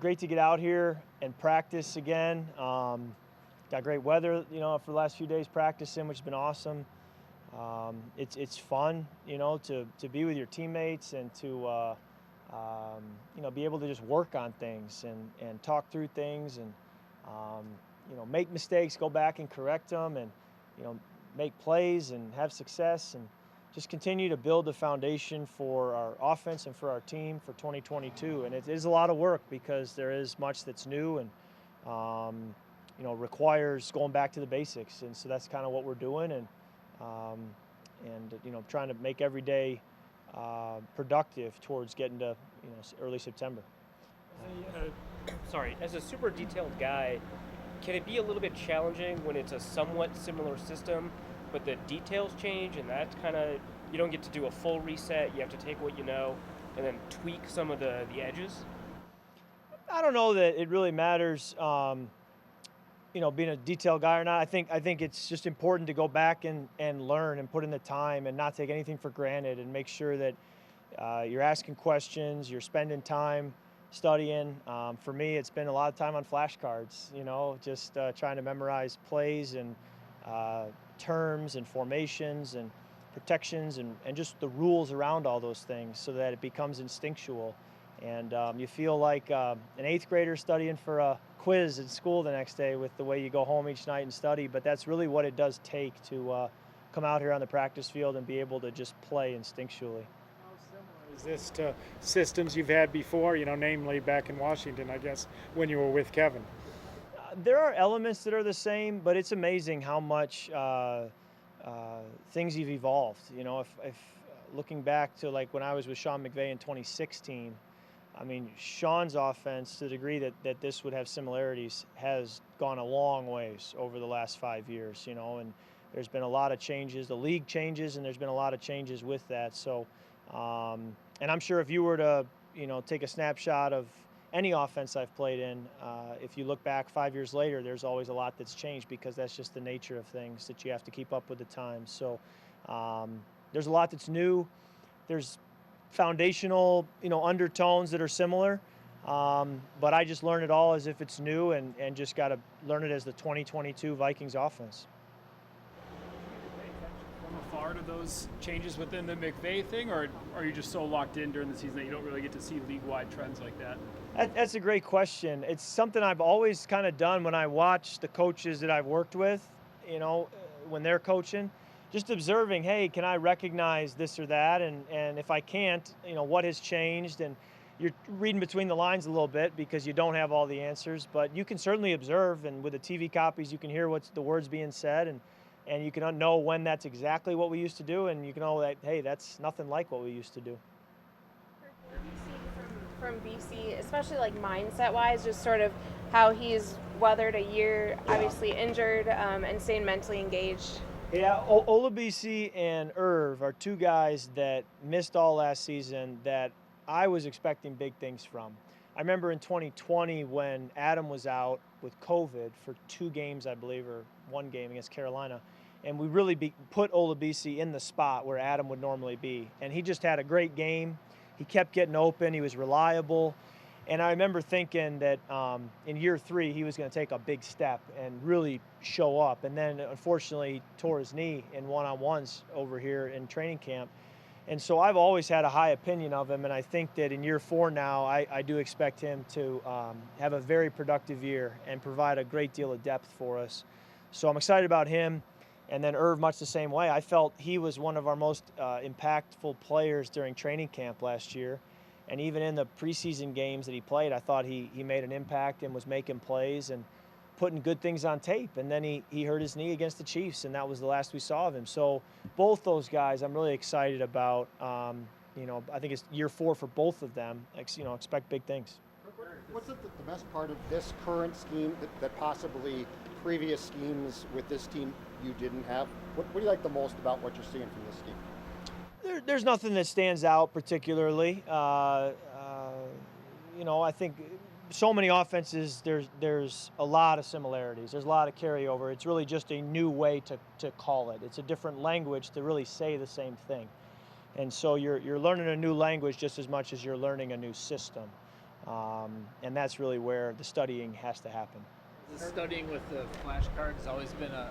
great to get out here and practice again. Got great weather, for the last few days practicing, which has been awesome. It's fun, to be with your teammates and to be able to just work on things and talk through things and make mistakes, go back and correct them, and make plays and have success, and just continue to build the foundation for our offense and for our team for 2022. And it is a lot of work because there is much that's new and requires going back to the basics. And so that's kind of what we're doing, and trying to make every day productive towards getting to early September. As a super detailed guy, can it be a little bit challenging when it's a somewhat similar system, but the details change, and that's kind of, you don't get to do a full reset, you have to take what you know and then tweak some of the edges? I don't know that it really matters, being a detail guy or not. I think it's just important to go back and learn and put in the time and not take anything for granted, and make sure that you're asking questions, you're spending time studying. For me, it's been a lot of time on flashcards, just trying to memorize plays and terms and formations and protections and just the rules around all those things, so that it becomes instinctual. And you feel like an 8th grader studying for a quiz at school the next day with the way you go home each night and study. But that's really what it does take to come out here on the practice field and be able to just play instinctually. How similar is this to systems you've had before, namely back in Washington, I guess, when you were with Kevin? There are elements that are the same, but it's amazing how much things have evolved. If looking back to like when I was with Sean McVay in 2016, I mean, Sean's offense, to the degree that this would have similarities, has gone a long ways over the last 5 years, and there's been a lot of changes. The league changes, and there's been a lot of changes with that. So, and I'm sure if you were to, take a snapshot of any offense I've played in, if you look back 5 years later, there's always a lot that's changed, because that's just the nature of things, that you have to keep up with the times. So there's a lot that's new. There's foundational, undertones that are similar, but I just learn it all as if it's new, and just got to learn it as the 2022 Vikings offense. From afar to those changes within the McVay thing, or are you just so locked in during the season that you don't really get to see league-wide trends like that? That's a great question. It's something I've always kind of done when I watch the coaches that I've worked with, when they're coaching. Just observing, hey, can I recognize this or that? And if I can't, what has changed? And you're reading between the lines a little bit because you don't have all the answers, but you can certainly observe, and with the TV copies, you can hear what's the words being said, and you can know when that's exactly what we used to do, and you can know that, hey, that's nothing like what we used to do. What have you seen from BC, especially like mindset-wise, just sort of how he's weathered a year, obviously injured, and staying mentally engaged? Yeah, Olabisi and Irv are two guys that missed all last season that I was expecting big things from. I remember in 2020 when Adam was out with COVID for 2 games, I believe, or 1 game against Carolina, and we really put Olabisi in the spot where Adam would normally be. And he just had a great game. He kept getting open. He was reliable. And I remember thinking that in year 3, he was going to take a big step and really show up. And then, unfortunately, he tore his knee in one-on-ones over here in training camp. And so I've always had a high opinion of him, and I think that in year 4 now, I do expect him to have a very productive year and provide a great deal of depth for us. So I'm excited about him. And then Irv, much the same way. I felt he was one of our most impactful players during training camp last year. And even in the preseason games that he played, I thought he made an impact and was making plays and putting good things on tape. And then he hurt his knee against the Chiefs, and that was the last we saw of him. So both those guys I'm really excited about. I think it's year 4 for both of them. Expect big things. What's the best part of this current scheme that possibly previous schemes with this team you didn't have? What do you like the most about what you're seeing from this scheme? There's nothing that stands out particularly. I think so many offenses, there's a lot of similarities. There's a lot of carryover. It's really just a new way to call it. It's a different language to really say the same thing. And so you're learning a new language just as much as you're learning a new system. And that's really where the studying has to happen. Studying with the flashcards has always been an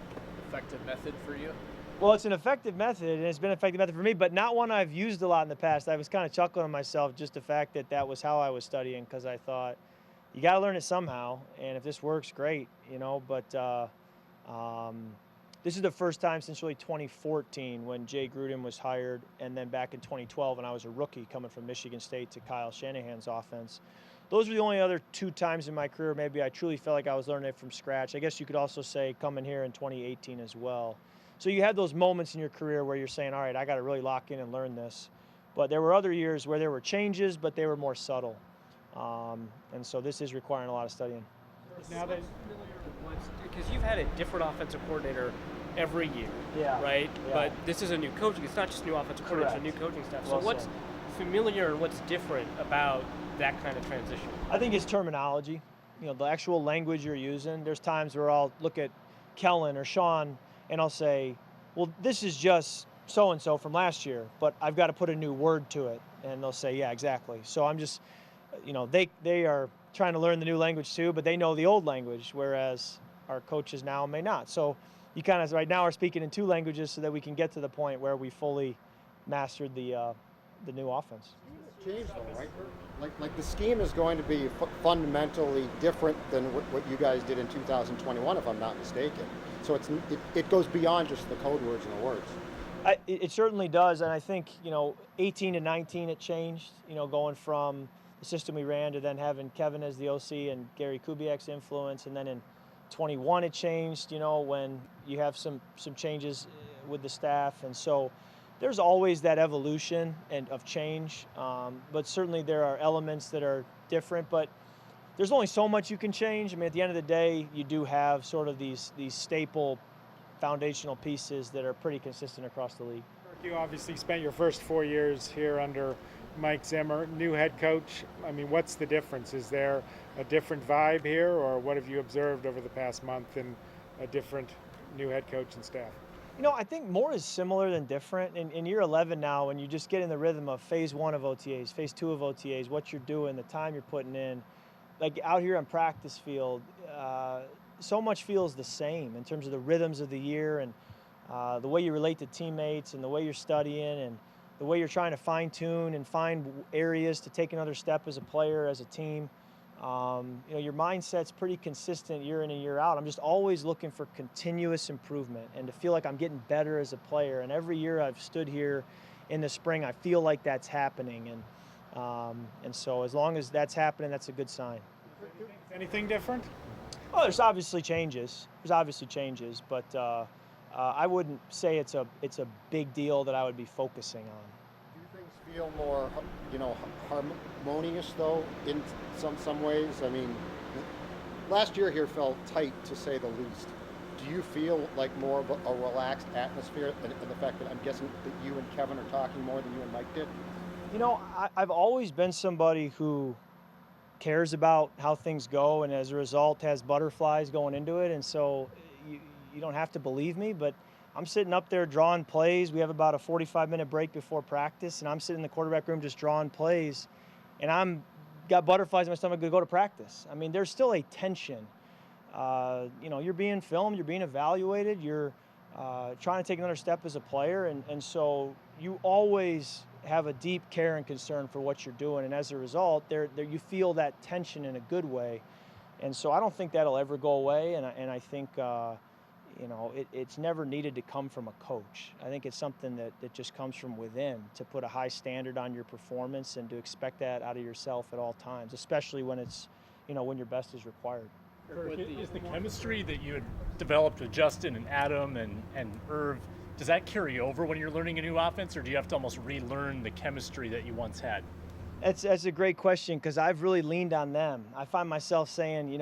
effective method for you? Well, it's an effective method, and it's been an effective method for me, but not one I've used a lot in the past. I was kind of chuckling to myself just the fact that that was how I was studying, because I thought, you got to learn it somehow, and if this works, great, But this is the first time since really 2014 when Jay Gruden was hired, and then back in 2012 when I was a rookie coming from Michigan State to Kyle Shanahan's offense. Those were the only other 2 times in my career maybe I truly felt like I was learning it from scratch. I guess you could also say coming here in 2018 as well. So you had those moments in your career where you're saying, all right, I got to really lock in and learn this. But there were other years where there were changes, but they were more subtle. And so this is requiring a lot of studying. Now that Because you've had a different offensive coordinator every year, Yeah. right? Yeah. But this is a new coaching. It's not just new offensive coordinator, it's a new coaching staff. So Well what's said. familiar and what's different about that kind of transition? I think it's terminology, the actual language you're using. There's times where I'll look at Kellen or Sean and I'll say, well, this is just so-and-so from last year, but I've got to put a new word to it. And they'll say, yeah, exactly. So I'm just, they are trying to learn the new language too, but they know the old language, whereas our coaches now may not. So you kind of right now are speaking in 2 languages so that we can get to the point where we fully mastered the new offense. Change though, right? Like the scheme is going to be fundamentally different than what you guys did in 2021, if I'm not mistaken. So it goes beyond just the code words and the words. It certainly does, and I think 18 to 19 it changed. Going from the system we ran to then having Kevin as the OC and Gary Kubiak's influence, and then in 21 it changed. When you have some changes with the staff, and so there's always that evolution and of change. But certainly there are elements that are different, but there's only so much you can change. I mean, at the end of the day, you do have sort of these staple foundational pieces that are pretty consistent across the league. you obviously spent your first 4 years here under Mike Zimmer, new head coach. I mean, what's the difference? Is there a different vibe here, or what have you observed over the past month in a different new head coach and staff? I think more is similar than different. In year 11 now, when you just get in the rhythm of phase 1 of OTAs, phase 2 of OTAs, what you're doing, the time you're putting in, like out here on practice field, so much feels the same in terms of the rhythms of the year and the way you relate to teammates and the way you're studying and the way you're trying to fine tune and find areas to take another step as a player, as a team. Your mindset's pretty consistent year in and year out. I'm just always looking for continuous improvement and to feel like I'm getting better as a player. And every year I've stood here in the spring, I feel like that's happening. And so as long as that's happening, that's a good sign. Anything different? Oh, there's obviously changes. But I wouldn't say it's a big deal that I would be focusing on. Do things feel more, harmonious though in some ways? I mean, last year here felt tight to say the least. Do you feel like more of a relaxed atmosphere, and the fact that I'm guessing that you and Kevin are talking more than you and Mike did? I've always been somebody who cares about how things go, and as a result has butterflies going into it. And so you don't have to believe me, but I'm sitting up there drawing plays. We have about a 45-minute break before practice, and I'm sitting in the quarterback room just drawing plays, and I'm got butterflies in my stomach to go to practice. I mean, there's still a tension. You're being filmed, you're being evaluated, you're trying to take another step as a player, and so you always have a deep care and concern for what you're doing, and as a result, there you feel that tension in a good way, and so I don't think that'll ever go away, and I think it's never needed to come from a coach. I think it's something that just comes from within, to put a high standard on your performance and to expect that out of yourself at all times, especially when it's when your best is required. Is the chemistry that you had developed with Justin and Adam and Irv, does that carry over when you're learning a new offense, or do you have to almost relearn the chemistry that you once had? That's a great question, because I've really leaned on them. I find myself saying,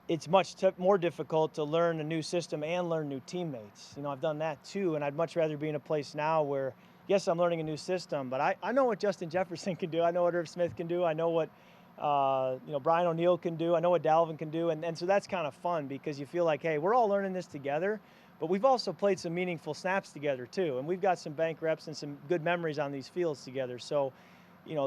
it's much more difficult to learn a new system and learn new teammates. I've done that too, and I'd much rather be in a place now where, yes, I'm learning a new system, but I know what Justin Jefferson can do. I know what Irv Smith can do. I know what Brian O'Neill can do. I know what Dalvin can do, and so that's kind of fun, because you feel like, hey, we're all learning this together, but we've also played some meaningful snaps together too, and we've got some bank reps and some good memories on these fields together. So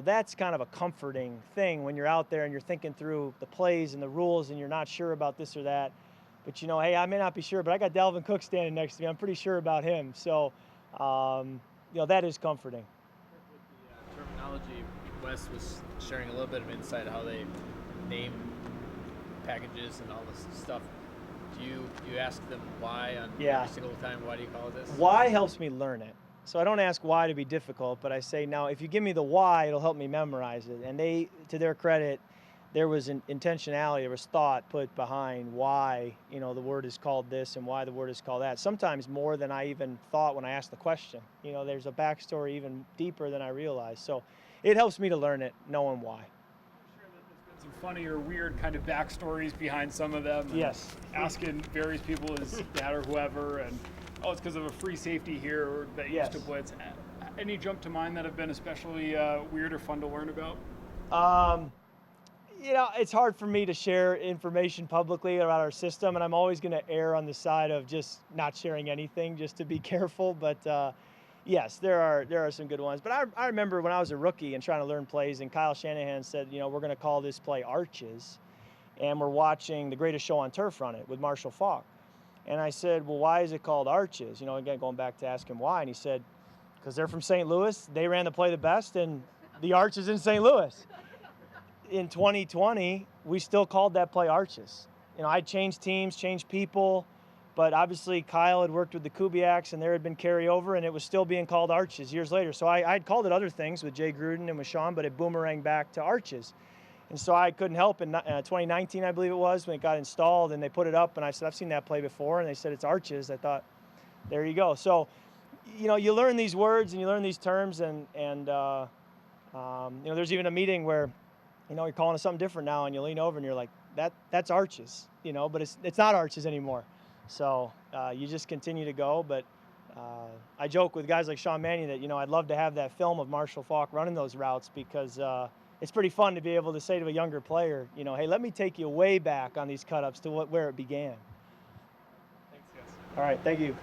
that's kind of a comforting thing when you're out there and you're thinking through the plays and the rules and you're not sure about this or that. But, hey, I may not be sure, but I got Dalvin Cook standing next to me. I'm pretty sure about him. So, that is comforting. With the terminology, Wes was sharing a little bit of insight how they name packages and all this stuff. Do you ask them why on every single time? Why do you call it this? Why helps me learn it. So I don't ask why to be difficult, but I say, now, if you give me the why, it'll help me memorize it. And they, to their credit, there was an intentionality, there was thought put behind why, the word is called this and why the word is called that. Sometimes more than I even thought when I asked the question. There's a backstory even deeper than I realized. So it helps me to learn it, knowing why. I'm sure that there's been some funny or weird kind of backstories behind some of them. Yes. Asking various people, his dad or whoever, and it's because of a free safety here or that used to blitz. Any jump to mind that have been especially weird or fun to learn about? It's hard for me to share information publicly about our system, and I'm always going to err on the side of just not sharing anything, just to be careful. But yes, there are some good ones. But I remember when I was a rookie and trying to learn plays, and Kyle Shanahan said, we're going to call this play arches, and we're watching The Greatest Show on Turf run it with Marshall Faulk. And I said, well, why is it called arches? Again, going back to ask him why. And he said, because they're from St. Louis, they ran the play the best, and the arch is in St. Louis. In 2020, we still called that play arches. I changed teams, changed people, but obviously Kyle had worked with the Kubiaks and there had been carryover, and it was still being called arches years later. So I had called it other things with Jay Gruden and with Sean, but it boomeranged back to arches. And so I couldn't help. In 2019, I believe it was, when it got installed and they put it up, and I said, I've seen that play before, and they said it's arches. I thought, there you go. So, you learn these words and you learn these terms, and there's even a meeting where you're calling it something different now, and you lean over and you're like, that's arches, but it's not arches anymore. So you just continue to go. But I joke with guys like Sean Mannion that, I'd love to have that film of Marshall Faulk running those routes, because it's pretty fun to be able to say to a younger player, hey, let me take you way back on these cut-ups to where it began. Thanks, guys. All right, thank you.